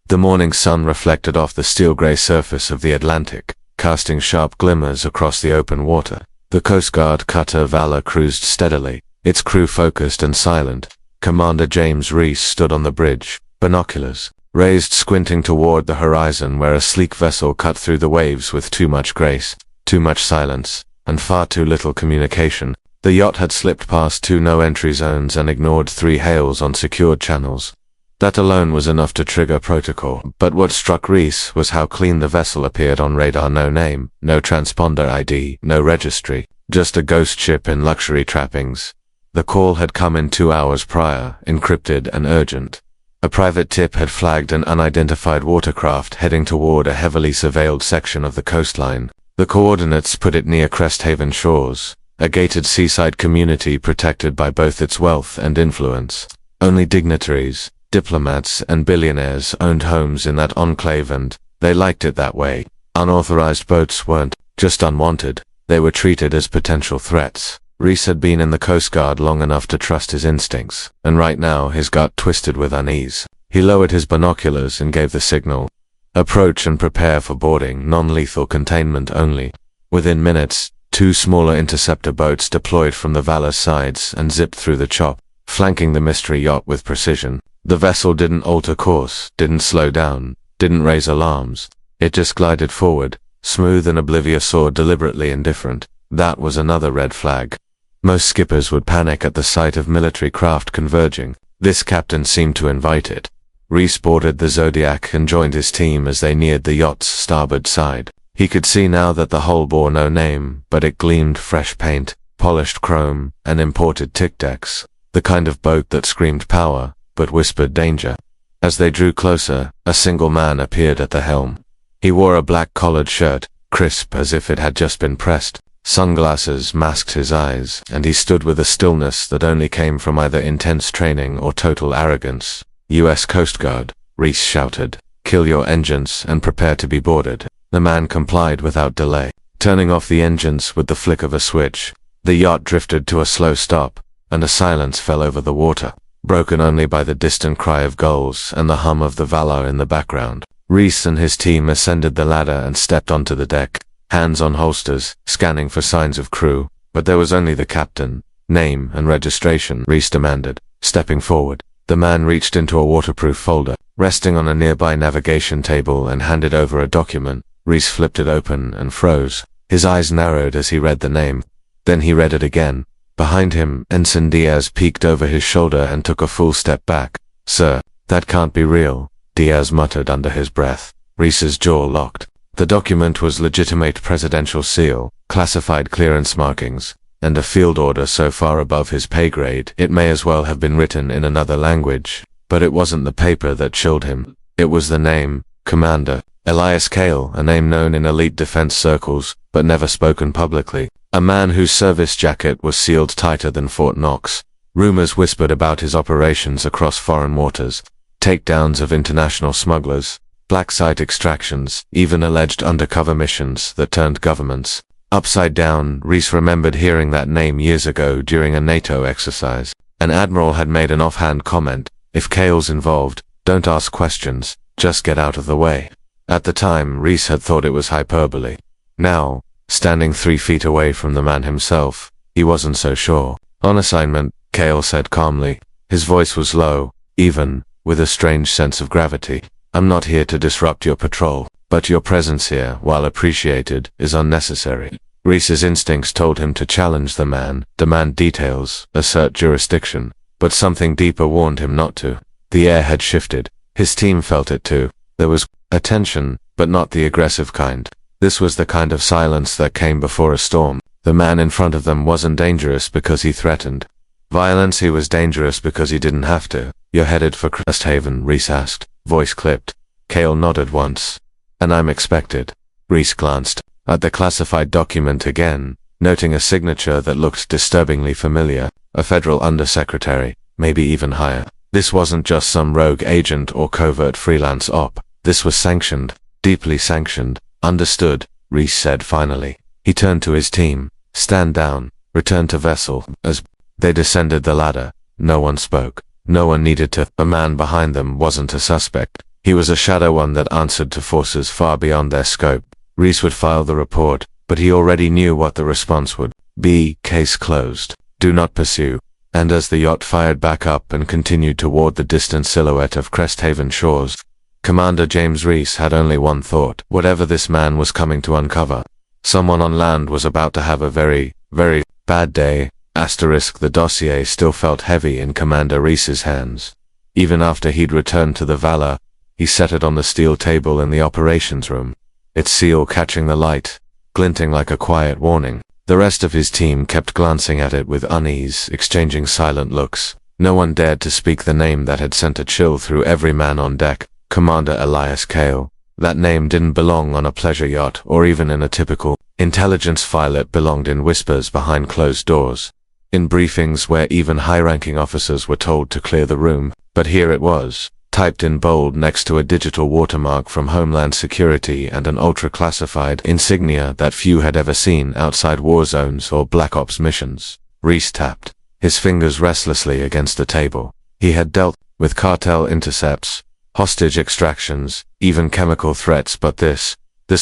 The morning sun reflected off the steel-gray surface of the Atlantic, casting sharp glimmers across the open water. The Coast Guard cutter Valor cruised steadily, its crew focused and silent. Commander James Reese stood on the bridge, binoculars raised, squinting toward the horizon where a sleek vessel cut through the waves with too much grace, too much silence, and far too little communication. The yacht had slipped past 2 no-entry zones and ignored 3 hails on secured channels. That alone was enough to trigger protocol, but what struck Reese was how clean the vessel appeared on radar. No name, no transponder ID, no registry, just a ghost ship in luxury trappings. The call had come in 2 hours prior, encrypted and urgent. A private tip had flagged an unidentified watercraft heading toward a heavily surveilled section of the coastline. The coordinates put it near Cresthaven shores, a gated seaside community protected by both its wealth and influence. Only dignitaries, diplomats, and billionaires owned homes in that enclave, and they liked it that way. Unauthorized boats weren't just unwanted, they were treated as potential threats. Reese had been in the Coast Guard long enough to trust his instincts, and right now his gut twisted with unease. He lowered his binoculars and gave the signal. Approach and prepare for boarding, non-lethal containment only. Within minutes, 2 smaller interceptor boats deployed from the Valor's sides and zipped through the chop, flanking the mystery yacht with precision. The vessel didn't alter course, didn't slow down, didn't raise alarms. It just glided forward, smooth and oblivious or deliberately indifferent. That was another red flag. Most skippers would panic at the sight of military craft converging. This captain seemed to invite it. Reese boarded the Zodiac and joined his team as they neared the yacht's starboard side. He could see now that the hull bore no name, but it gleamed fresh paint, polished chrome, and imported tick decks. The kind of boat that screamed power, but whispered danger. As they drew closer, a single man appeared at the helm. He wore a black collared shirt, crisp as if it had just been pressed. Sunglasses masked his eyes, and he stood with a stillness that only came from either intense training or total arrogance. U.S. Coast Guard, Reese shouted. Kill your engines and prepare to be boarded. The man complied without delay. Turning off the engines with the flick of a switch, the yacht drifted to a slow stop, and a silence fell over the water, broken only by the distant cry of gulls and the hum of the Valor in the background. Reese and his team ascended the ladder and stepped onto the deck, hands on holsters, scanning for signs of crew. But there was only the captain. Name and registration, Reese demanded. Stepping forward, the man reached into a waterproof folder, resting on a nearby navigation table, and handed over a document. Reese flipped it open and froze. His eyes narrowed as he read the name. Then he read it again. Behind him, Ensign Diaz peeked over his shoulder and took a full step back. Sir, that can't be real, Diaz muttered under his breath. Reese's jaw locked. The document was legitimate presidential seal, classified clearance markings, and a field order so far above his pay grade it may as well have been written in another language. But it wasn't the paper that chilled him. It was the name, Commander Elias Cale, a name known in elite defense circles, but never spoken publicly. A man whose service jacket was sealed tighter than Fort Knox. Rumors whispered about his operations across foreign waters, takedowns of international smugglers, black site extractions, even alleged undercover missions that turned governments upside down. Reese remembered hearing that name years ago during a NATO exercise. An admiral had made an offhand comment, "If Cale's involved, don't ask questions, just get out of the way." At the time, Reese had thought it was hyperbole. Now, standing 3 feet away from the man himself, he wasn't so sure. On assignment, Cale said calmly. His voice was low, even, with a strange sense of gravity. I'm not here to disrupt your patrol, but your presence here, while appreciated, is unnecessary. Reese's instincts told him to challenge the man, demand details, assert jurisdiction, but something deeper warned him not to. The air had shifted. His team felt it too. There was attention, but not the aggressive kind. This was the kind of silence that came before a storm. The man in front of them wasn't dangerous because he threatened violence, he was dangerous because he didn't have to. You're headed for Cresthaven, Reese asked, voice clipped. Cale nodded once. And I'm expected. Reese glanced at the classified document again, noting a signature that looked disturbingly familiar. A federal undersecretary, maybe even higher. This wasn't just some rogue agent or covert freelance op. This was sanctioned, deeply sanctioned. Understood, Reese said finally. He turned to his team. Stand down. Return to vessel. As they descended the ladder, no one spoke. No one needed to. A man behind them wasn't a suspect. He was a shadow one that answered to forces far beyond their scope. Reese would file the report, but he already knew what the response would be. Case closed. Do not pursue. And as the yacht fired back up and continued toward the distant silhouette of Cresthaven shores, Commander James Reese had only one thought: whatever this man was coming to uncover, someone on land was about to have a very, very bad day. The dossier still felt heavy in Commander Reese's hands. Even after he'd returned to the Valor, he set it on the steel table in the operations room, its seal catching the light, glinting like a quiet warning. The rest of his team kept glancing at it with unease, exchanging silent looks. No one dared to speak the name that had sent a chill through every man on deck: Commander Elias Cale. That name didn't belong on a pleasure yacht or even in a typical intelligence file. It belonged in whispers behind closed doors, in briefings where even high-ranking officers were told to clear the room. But here it was, typed in bold next to a digital watermark from Homeland Security and an ultra-classified insignia that few had ever seen outside war zones or Black Ops missions. Reese tapped his fingers restlessly against the table. He had dealt with cartel intercepts, hostage extractions, even chemical threats, but this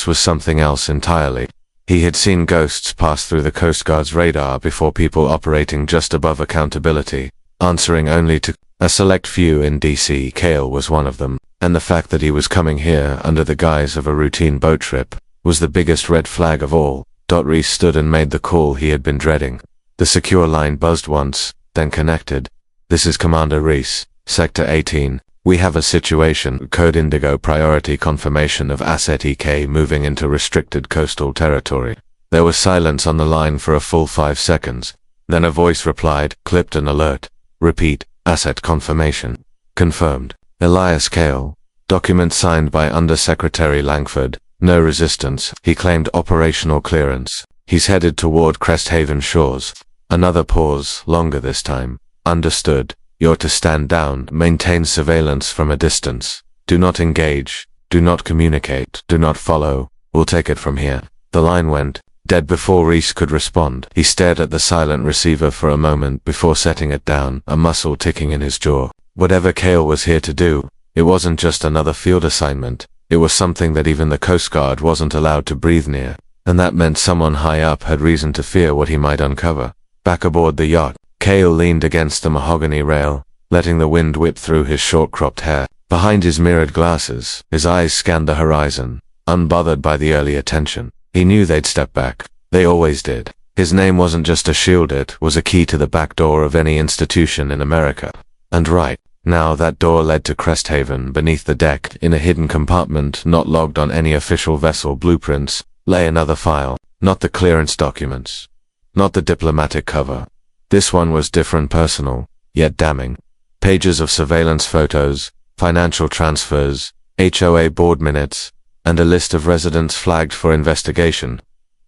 was something else entirely. He had seen ghosts pass through the Coast Guard's radar before, people operating just above accountability, answering only to a select few in DC. Cale was one of them, and the fact that he was coming here under the guise of a routine boat trip was the biggest red flag of all. Reese stood and made the call he had been dreading. The secure line buzzed once, then connected. This is Commander Reese, Sector 18. We have a situation. Code Indigo. Priority confirmation of Asset EK moving into restricted coastal territory. There was silence on the line for a full 5 seconds. Then a voice replied, clipped and alert. Repeat. Asset confirmation. Confirmed. Elias Cale. Document signed by Undersecretary Langford. No resistance. He claimed operational clearance. He's headed toward Cresthaven shores. Another pause, longer this time. Understood. You're to stand down, maintain surveillance from a distance. Do not engage, do not communicate, do not follow. We'll take it from here. The line went dead before Reese could respond. He stared at the silent receiver for a moment before setting it down, a muscle ticking in his jaw. Whatever Cale was here to do, it wasn't just another field assignment. It was something that even the Coast Guard wasn't allowed to breathe near, and that meant someone high up had reason to fear what he might uncover. Back aboard the yacht, Cale leaned against the mahogany rail, letting the wind whip through his short-cropped hair. Behind his mirrored glasses, his eyes scanned the horizon, unbothered by the early attention. He knew they'd step back. They always did. His name wasn't just a shield, it was a key to the back door of any institution in America. And right now that door led to Cresthaven. Beneath the deck, in a hidden compartment not logged on any official vessel blueprints, lay another file. Not the clearance documents. Not the diplomatic cover. This one was different, personal, yet damning. Pages of surveillance photos, financial transfers, HOA board minutes, and a list of residents flagged for investigation.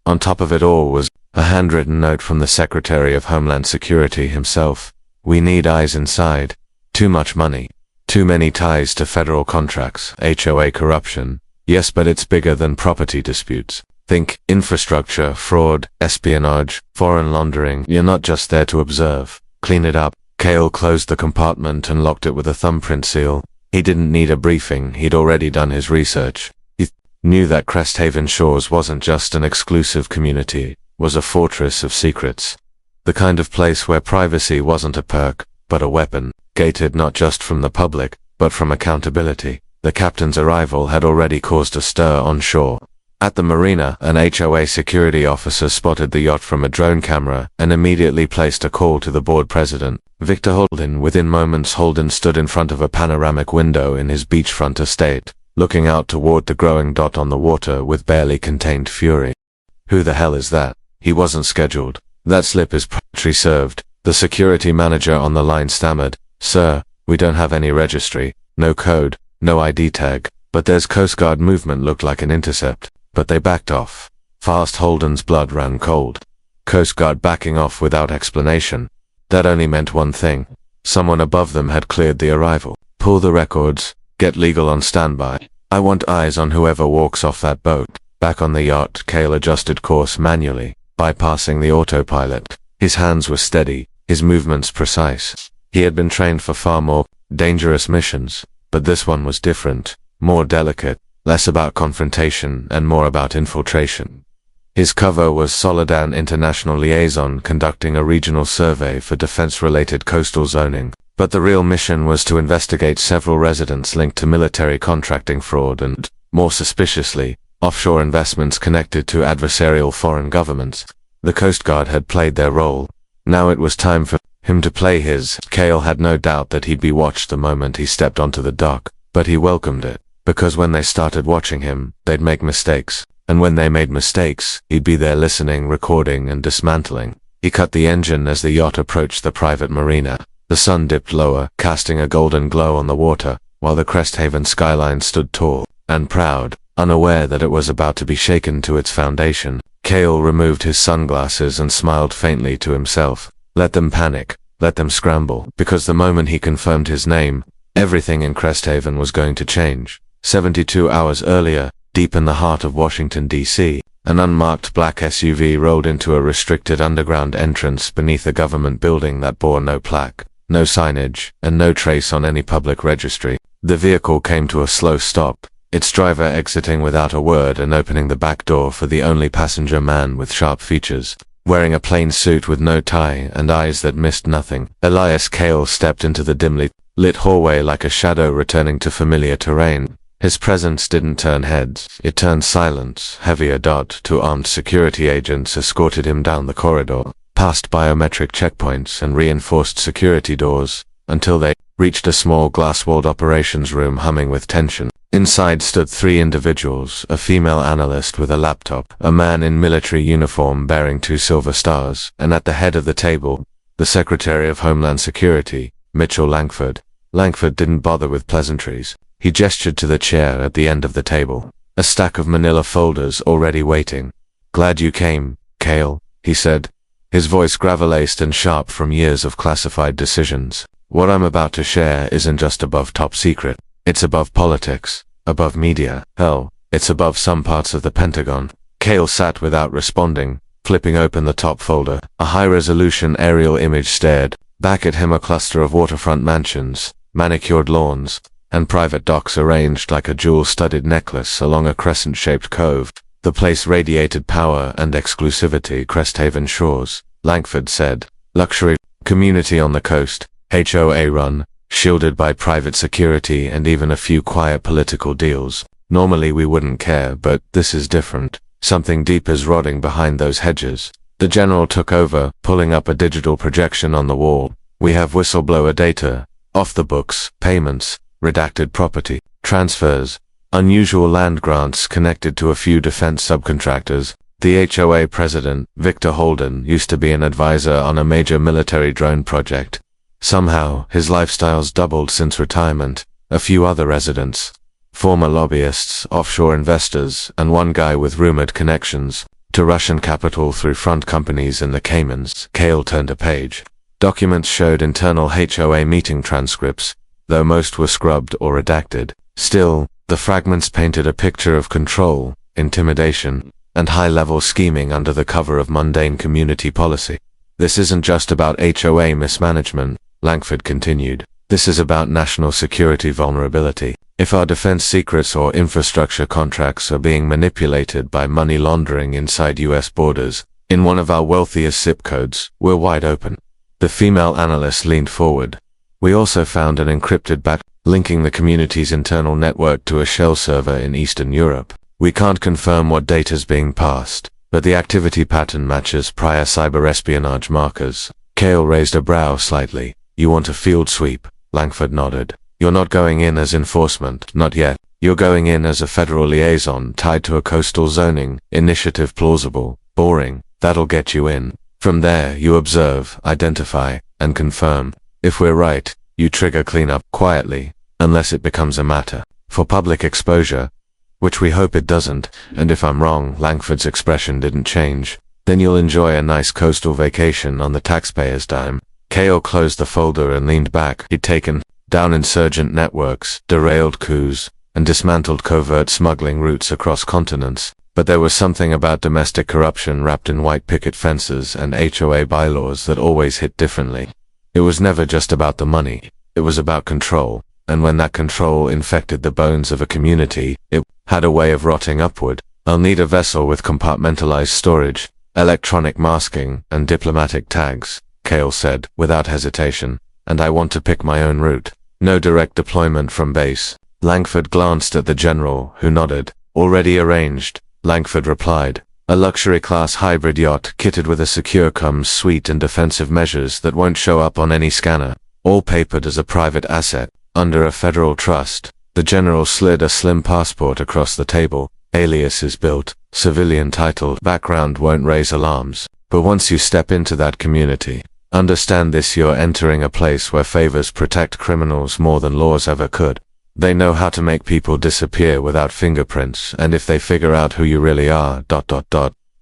On top of it all was a handwritten note from the Secretary of Homeland Security himself. We need eyes inside. Too much money. Too many ties to federal contracts, HOA corruption. Yes, but it's bigger than property disputes. Think infrastructure, fraud, espionage, foreign laundering. You're not just there to observe. Clean it up. Cale closed the compartment and locked it with a thumbprint seal. He didn't need a briefing. He'd already done his research. He knew that Cresthaven Shores wasn't just an exclusive community, it was a fortress of secrets. The kind of place where privacy wasn't a perk, but a weapon, gated not just from the public, but from accountability. The captain's arrival had already caused a stir on shore. At the marina, an HOA security officer spotted the yacht from a drone camera and immediately placed a call to the board president, Victor Holden. Within moments, Holden stood in front of a panoramic window in his beachfront estate, looking out toward the growing dot on the water with barely contained fury. Who the hell is that? He wasn't scheduled. That slip is pre-served. The security manager on the line stammered, Sir, we don't have any registry, no code, no ID tag, but there's Coast Guard movement. Looked like an intercept. But they backed off. Fast. Holden's blood ran cold. Coast Guard backing off without explanation. That only meant one thing. Someone above them had cleared the arrival. Pull the records. Get legal on standby. I want eyes on whoever walks off that boat. Back on the yacht, Cale adjusted course manually, bypassing the autopilot. His hands were steady, his movements precise. He had been trained for far more dangerous missions, but this one was different. more delicate, less about confrontation and more about infiltration. His cover was Solidan International Liaison conducting a regional survey for defense-related coastal zoning, but the real mission was to investigate several residents linked to military contracting fraud and, more suspiciously, offshore investments connected to adversarial foreign governments. The Coast Guard had played their role. Now it was time for him to play his. Cale had no doubt that he'd be watched the moment he stepped onto the dock, but he welcomed it, because when they started watching him, they'd make mistakes. And when they made mistakes, he'd be there listening, recording, and dismantling. He cut the engine as the yacht approached the private marina. The sun dipped lower, casting a golden glow on the water, while the Cresthaven skyline stood tall and proud, unaware that it was about to be shaken to its foundation. Cale removed his sunglasses and smiled faintly to himself. Let them panic, let them scramble, because the moment he confirmed his name, everything in Cresthaven was going to change. 72 hours earlier, deep in the heart of Washington, D.C., an unmarked black SUV rolled into a restricted underground entrance beneath a government building that bore no plaque, no signage, and no trace on any public registry. The vehicle came to a slow stop, its driver exiting without a word and opening the back door for the only passenger, man with sharp features, wearing a plain suit with no tie and eyes that missed nothing. Elias Cale stepped into the dimly lit hallway like a shadow returning to familiar terrain. His presence didn't turn heads, it turned silence. Heavier dot, two armed security agents escorted him down the corridor, past biometric checkpoints and reinforced security doors, until they reached a small glass-walled operations room humming with tension. Inside stood three individuals, a female analyst with a laptop, a man in military uniform bearing 2 silver stars, and at the head of the table, the Secretary of Homeland Security, Mitchell Langford. Langford didn't bother with pleasantries. He gestured to the chair at the end of the table, a stack of manila folders already waiting. "Glad you came, Cale," he said, his voice gravel-laced and sharp from years of classified decisions. "What I'm about to share isn't just above top secret. It's above politics, above media. Hell, it's above some parts of the Pentagon." Cale sat without responding, flipping open the top folder. A high-resolution aerial image stared back at him, a cluster of waterfront mansions, manicured lawns, and private docks arranged like a jewel-studded necklace along a crescent-shaped cove. The place radiated power and exclusivity. Cresthaven Shores, Langford said. Luxury community on the coast, HOA run, shielded by private security and even a few quiet political deals. Normally we wouldn't care, but this is different. Something deep is rotting behind those hedges. The general took over, pulling up a digital projection on the wall. "We have whistleblower data, off the books, payments, redacted property, transfers, unusual land grants connected to a few defense subcontractors. The HOA president, Victor Holden, used to be an advisor on a major military drone project. Somehow, his lifestyle's doubled since retirement. A few other residents, former lobbyists, offshore investors, and one guy with rumored connections to Russian capital through front companies in the Caymans." Cale turned a page. Documents showed internal HOA meeting transcripts, though most were scrubbed or redacted. Still, the fragments painted a picture of control, intimidation, and high-level scheming under the cover of mundane community policy. "This isn't just about HOA mismanagement," Langford continued. "This is about national security vulnerability. If our defense secrets or infrastructure contracts are being manipulated by money laundering inside US borders, in one of our wealthiest zip codes, we're wide open." The female analyst leaned forward. "We also found an encrypted back linking the community's internal network to a shell server in Eastern Europe. We can't confirm what data's being passed, but the activity pattern matches prior cyber espionage markers." Cale raised a brow slightly. "You want a field sweep?" Langford nodded. "You're not going in as enforcement, not yet. You're going in as a federal liaison tied to a coastal zoning initiative. Plausible, boring, that'll get you in. From there, you observe, identify, and confirm. If we're right, you trigger cleanup quietly, unless it becomes a matter for public exposure, which we hope it doesn't, and if I'm wrong," Langford's expression didn't change, "then you'll enjoy a nice coastal vacation on the taxpayer's dime." Cale closed the folder and leaned back. He'd taken down insurgent networks, derailed coups, and dismantled covert smuggling routes across continents, but there was something about domestic corruption wrapped in white picket fences and HOA bylaws that always hit differently. It was never just about the money, it was about control, and when that control infected the bones of a community, it had a way of rotting upward. I'll need a vessel with compartmentalized storage, electronic masking, and diplomatic tags, Cale said, without hesitation, and I want to pick my own route. No direct deployment from base. Langford glanced at the general, who nodded. Already arranged, Langford replied. A luxury-class hybrid yacht kitted with a secure suite and defensive measures that won't show up on any scanner. All papered as a private asset, under a federal trust. The general slid a slim passport across the table. Alias is built, civilian title, background won't raise alarms. But once you step into that community, understand this: you're entering a place where favors protect criminals more than laws ever could. They know how to make people disappear without fingerprints, and if they figure out who you really are,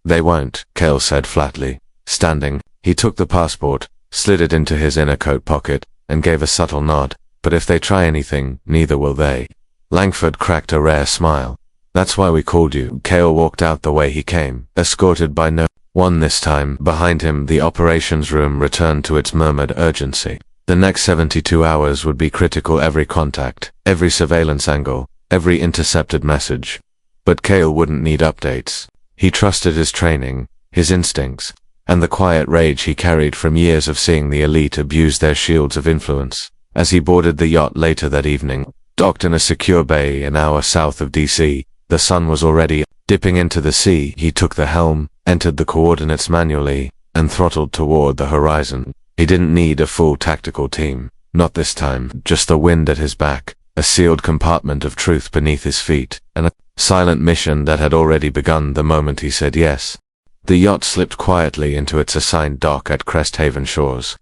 they won't, Cale said flatly. Standing, he took the passport, slid it into his inner coat pocket, and gave a subtle nod. But if they try anything, neither will they. Langford cracked a rare smile. That's why we called you. Cale walked out the way he came, escorted by no one this time. Behind him, the operations room returned to its murmured urgency. The next 72 hours would be critical: every contact, every surveillance angle, every intercepted message. But Cale wouldn't need updates. He trusted his training, his instincts, and the quiet rage he carried from years of seeing the elite abuse their shields of influence. As he boarded the yacht later that evening, docked in a secure bay an hour south of DC, the sun was already dipping into the sea. He took the helm, entered the coordinates manually, and throttled toward the horizon. He didn't need a full tactical team. Not this time. Just the wind at his back, a sealed compartment of truth beneath his feet, and a silent mission that had already begun the moment he said yes. The yacht slipped quietly into its assigned dock at Cresthaven shores,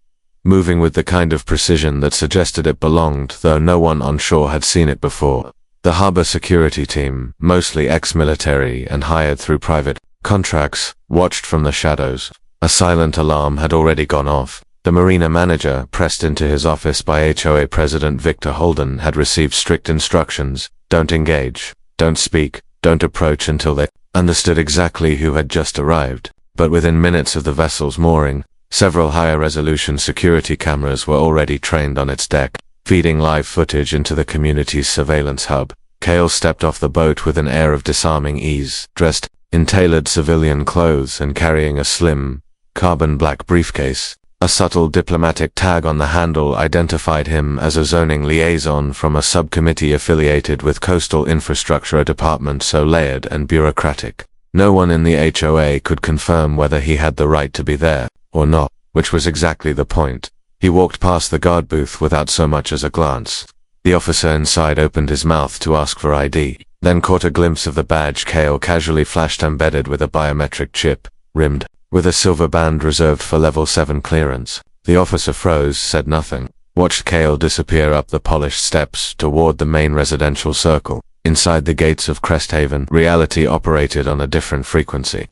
moving with the kind of precision that suggested it belonged, though no one on shore had seen it before. The harbor security team, mostly ex-military and hired through private contracts, watched from the shadows. A silent alarm had already gone off. The marina manager, pressed into his office by HOA President Victor Holden, had received strict instructions: don't engage, don't speak, don't approach until they understood exactly who had just arrived. But within minutes of the vessel's mooring, several higher-resolution security cameras were already trained on its deck, feeding live footage into the community's surveillance hub. Cale stepped off the boat with an air of disarming ease, dressed in tailored civilian clothes and carrying a slim, carbon-black briefcase. A subtle diplomatic tag on the handle identified him as a zoning liaison from a subcommittee affiliated with Coastal Infrastructure, a department so layered and bureaucratic. No one in the HOA could confirm whether he had the right to be there or not, which was exactly the point. He walked past the guard booth without so much as a glance. The officer inside opened his mouth to ask for ID, then caught a glimpse of the badge Cale casually flashed, embedded with a biometric chip, rimmed with a silver band reserved for level 7 clearance. The officer froze, said nothing, watched Cale disappear up the polished steps toward the main residential circle. Inside the gates of Cresthaven, reality operated on a different frequency.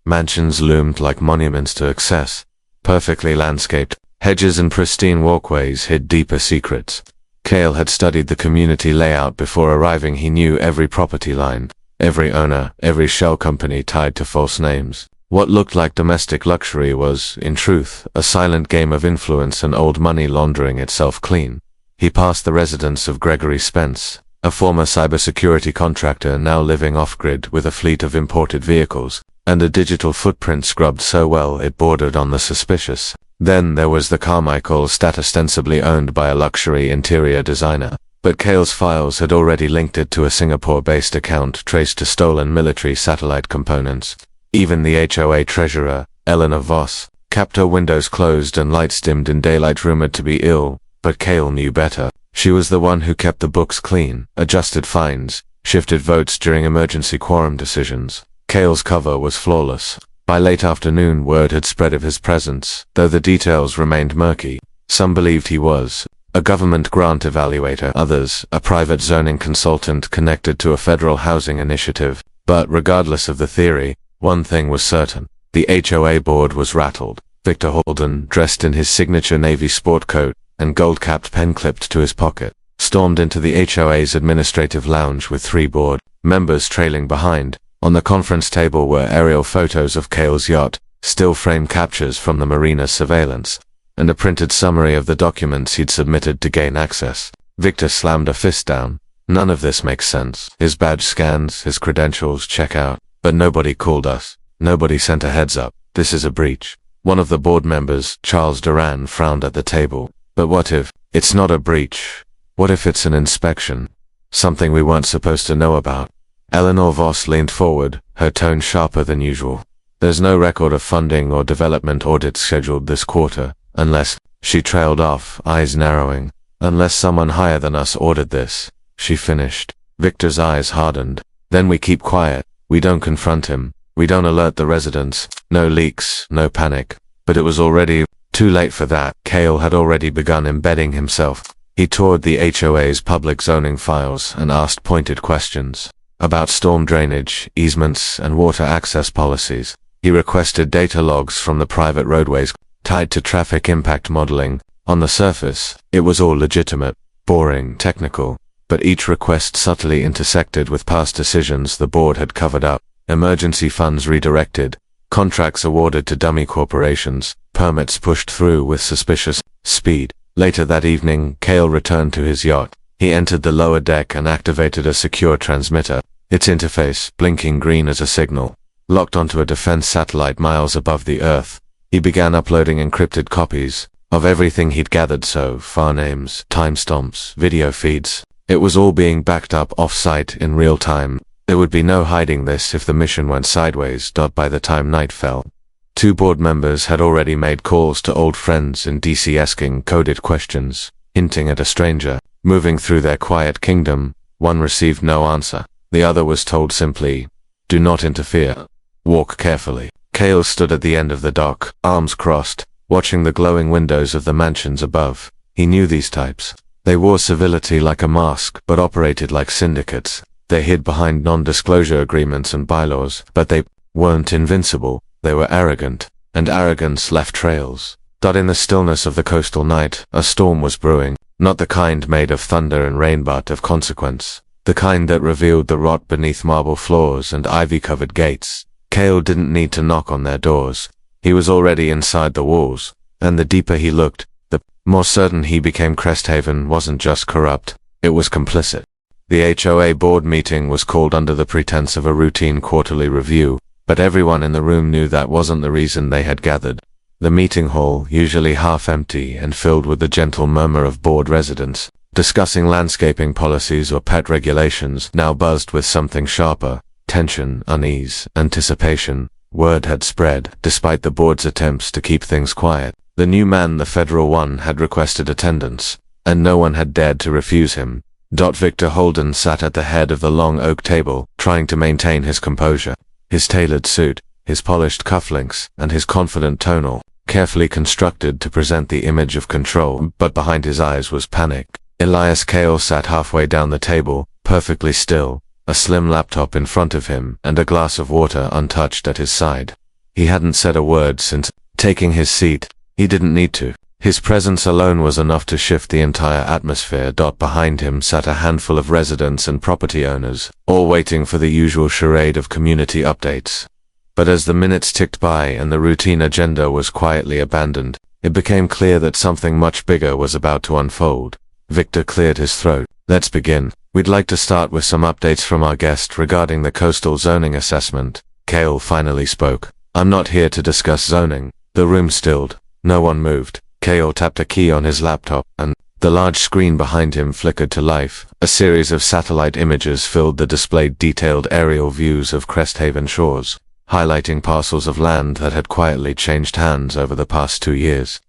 Mansions loomed like monuments to excess, perfectly landscaped. Hedges and pristine walkways hid deeper secrets. Cale had studied the community layout before arriving. He knew every property line, every owner, every shell company tied to false names. What looked like domestic luxury was, in truth, a silent game of influence and old money laundering itself clean. He passed the residence of Gregory Spence, a former cybersecurity contractor now living off-grid with a fleet of imported vehicles, and a digital footprint scrubbed so well it bordered on the suspicious. Then there was the Carmichael stat, ostensibly owned by a luxury interior designer, but Cale's files had already linked it to a Singapore-based account traced to stolen military satellite components. Even the HOA treasurer, Eleanor Voss, kept her windows closed and lights dimmed in daylight, rumored to be ill, but Cale knew better. She was the one who kept the books clean, adjusted fines, shifted votes during emergency quorum decisions. Cale's cover was flawless. By late afternoon, word had spread of his presence, though the details remained murky. Some believed he was a government grant evaluator, others a private zoning consultant connected to a federal housing initiative. But regardless of the theory, one thing was certain: the HOA board was rattled. Victor Holden, dressed in his signature navy sport coat and gold-capped pen clipped to his pocket, stormed into the HOA's administrative lounge with 3 board members trailing behind. On the conference table were aerial photos of Cale's yacht, still frame captures from the marina's surveillance, and a printed summary of the documents he'd submitted to gain access. Victor slammed a fist down. None of this makes sense. His badge scans, his credentials check out, but nobody called us. Nobody sent a heads up. This is a breach. One of the board members, Charles Duran, frowned at the table. But what if it's not a breach? What if it's an inspection? Something we weren't supposed to know about. Eleanor Voss leaned forward, her tone sharper than usual. There's no record of funding or development audits scheduled this quarter, unless, she trailed off, eyes narrowing, unless someone higher than us ordered this. She finished. Victor's eyes hardened. Then we keep quiet. We don't confront him. We don't alert the residents. No leaks, no panic. But it was already too late for that. Cale had already begun embedding himself. He toured the HOA's public zoning files and asked pointed questions about storm drainage, easements, and water access policies. He requested data logs from the private roadways tied to traffic impact modeling. On the surface, it was all legitimate, boring, technical, but each request subtly intersected with past decisions the board had covered up. Emergency funds redirected, contracts awarded to dummy corporations, permits pushed through with suspicious speed. Later that evening, Cale returned to his yacht. He entered the lower deck and activated a secure transmitter, its interface blinking green as a signal. Locked onto a defense satellite miles above the Earth, he began uploading encrypted copies of everything he'd gathered so far: names, timestamps, video feeds. It was all being backed up off-site in real time. There would be no hiding this if the mission went sideways. By the time night fell, 2 board members had already made calls to old friends in DC asking coded questions, hinting at a stranger moving through their quiet kingdom. One received no answer. The other was told simply, "Do not interfere. Walk carefully." Cale stood at the end of the dock, arms crossed, watching the glowing windows of the mansions above. He knew these types. They wore civility like a mask, but operated like syndicates. They hid behind non-disclosure agreements and bylaws, but they weren't invincible. They were arrogant, and arrogance left trails. In the stillness of the coastal night, a storm was brewing, not the kind made of thunder and rain but of consequence, the kind that revealed the rot beneath marble floors and ivy-covered gates. Cale didn't need to knock on their doors. He was already inside the walls, and the deeper he looked, the more certain he became Cresthaven wasn't just corrupt, it was complicit. The HOA board meeting was called under the pretense of a routine quarterly review, but everyone in the room knew that wasn't the reason they had gathered. The meeting hall, usually half empty and filled with the gentle murmur of board residents, discussing landscaping policies or pet regulations, now buzzed with something sharper: tension, unease, anticipation. Word had spread, despite the board's attempts to keep things quiet. The new man, the Federal One, had requested attendance, and no one had dared to refuse him. Victor Holden sat at the head of the long oak table, trying to maintain his composure. His tailored suit, his polished cufflinks, and his confident tonal, carefully constructed to present the image of control, but behind his eyes was panic. Elias Cale sat halfway down the table, perfectly still, a slim laptop in front of him, and a glass of water untouched at his side. He hadn't said a word since taking his seat. He didn't need to. His presence alone was enough to shift the entire atmosphere. Behind him sat a handful of residents and property owners, all waiting for the usual charade of community updates. But as the minutes ticked by and the routine agenda was quietly abandoned, it became clear that something much bigger was about to unfold. Victor cleared his throat. "Let's begin. We'd like to start with some updates from our guest regarding the coastal zoning assessment." Cale finally spoke. "I'm not here to discuss zoning." The room stilled. No one moved. Cale tapped a key on his laptop, and the large screen behind him flickered to life. A series of satellite images filled the displayed detailed aerial views of Cresthaven shores, highlighting parcels of land that had quietly changed hands over the past 2 years.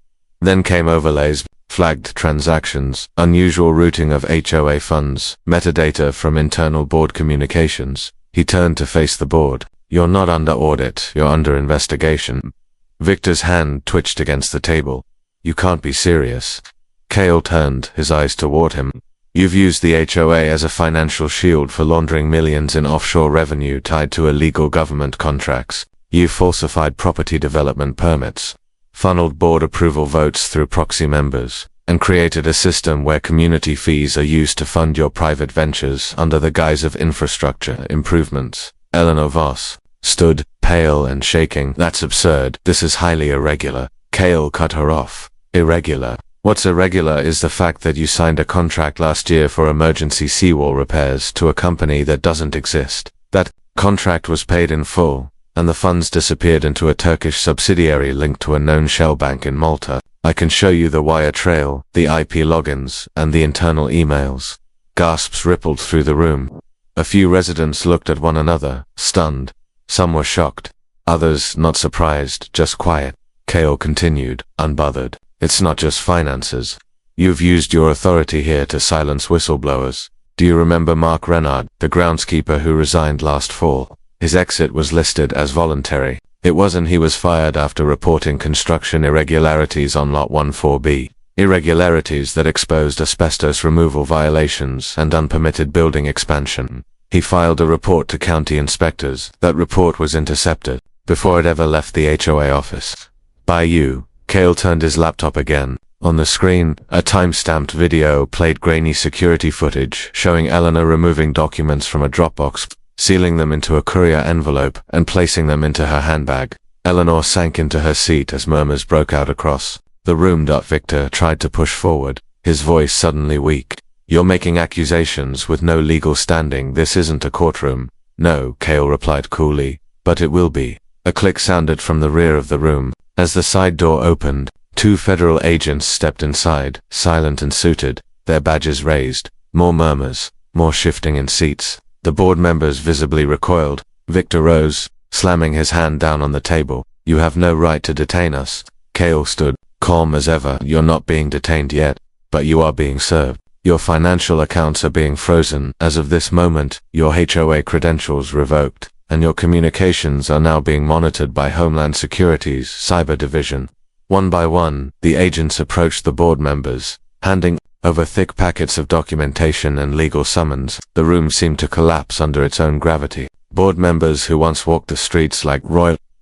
Then came overlays, flagged transactions, unusual routing of HOA funds, metadata from internal board communications. He turned to face the board. "You're not under audit, you're under investigation." Victor's hand twitched against the table. "You can't be serious." Cale turned, his eyes toward him. "You've used the HOA as a financial shield for laundering millions in offshore revenue tied to illegal government contracts. You've falsified property development permits, funneled board approval votes through proxy members, and created a system where community fees are used to fund your private ventures under the guise of infrastructure improvements." Eleanor Voss stood, pale and shaking. "That's absurd. This is highly irregular." Cale cut her off. "Irregular? What's irregular is the fact that you signed a contract last year for emergency seawall repairs to a company that doesn't exist. That contract was paid in full, and the funds disappeared into a Turkish subsidiary linked to a known shell bank in Malta. I can show you the wire trail, the IP logins, and the internal emails. Gasps rippled through the room. A few residents looked at one another, stunned. Some were shocked. Others not surprised, just quiet. Kale continued, unbothered. It's not just finances. You've used your authority here to silence whistleblowers. Do you remember Mark Renard, the groundskeeper who resigned last fall? His exit was listed as voluntary. It wasn't he was fired after reporting construction irregularities on Lot 14B. Irregularities that exposed asbestos removal violations and unpermitted building expansion. He filed a report to county inspectors. That report was intercepted before it ever left the HOA office. By you. Kale turned his laptop again. On the screen, a time-stamped video played grainy security footage showing Eleanor removing documents from a Dropbox, sealing them into a courier envelope, and placing them into her handbag. Eleanor sank into her seat as murmurs broke out across the room. Victor tried to push forward, his voice suddenly weak. You're making accusations with no legal standing. This isn't a courtroom. No, Kale replied coolly, but it will be. A click sounded from the rear of the room. As the side door opened, 2 federal agents stepped inside, silent and suited, their badges raised. More murmurs, more shifting in seats. The board members visibly recoiled. Victor rose, slamming his hand down on the table. You have no right to detain us. Kale stood, calm as ever. You're not being detained yet, but you are being served. Your financial accounts are being frozen. As of this moment, your HOA credentials revoked, and your communications are now being monitored by Homeland Security's Cyber Division. One by one, the agents approached the board members, handing over thick packets of documentation and legal summons. The room seemed to collapse under its own gravity. Board members who once walked the streets like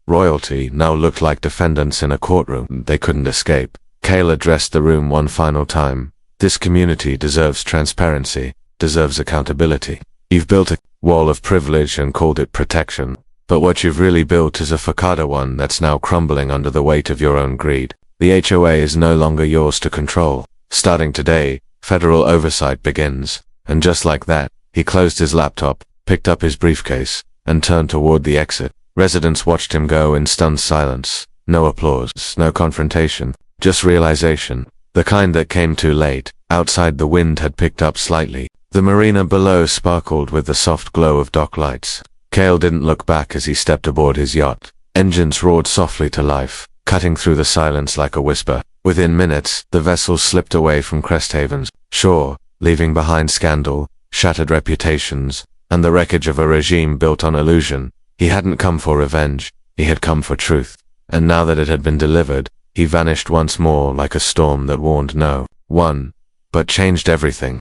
royalty now looked like defendants in a courtroom. They couldn't escape. Kale addressed the room one final time. This community deserves transparency, deserves accountability. You've built a wall of privilege and called it protection, but what you've really built is a facade one that's now crumbling under the weight of your own greed. The HOA is no longer yours to control. Starting today, federal oversight begins. And just like that, he closed his laptop, picked up his briefcase, and turned toward the exit. Residents watched him go in stunned silence. No applause, no confrontation, just realization. The kind that came too late. Outside, the wind had picked up slightly. The marina below sparkled with the soft glow of dock lights. Kale didn't look back as he stepped aboard his yacht. Engines roared softly to life, cutting through the silence like a whisper. Within minutes, the vessel slipped away from Cresthaven's shore, leaving behind scandal, shattered reputations, and the wreckage of a regime built on illusion. He hadn't come for revenge, he had come for truth. And now that it had been delivered, he vanished once more like a storm that warned no one, but changed everything.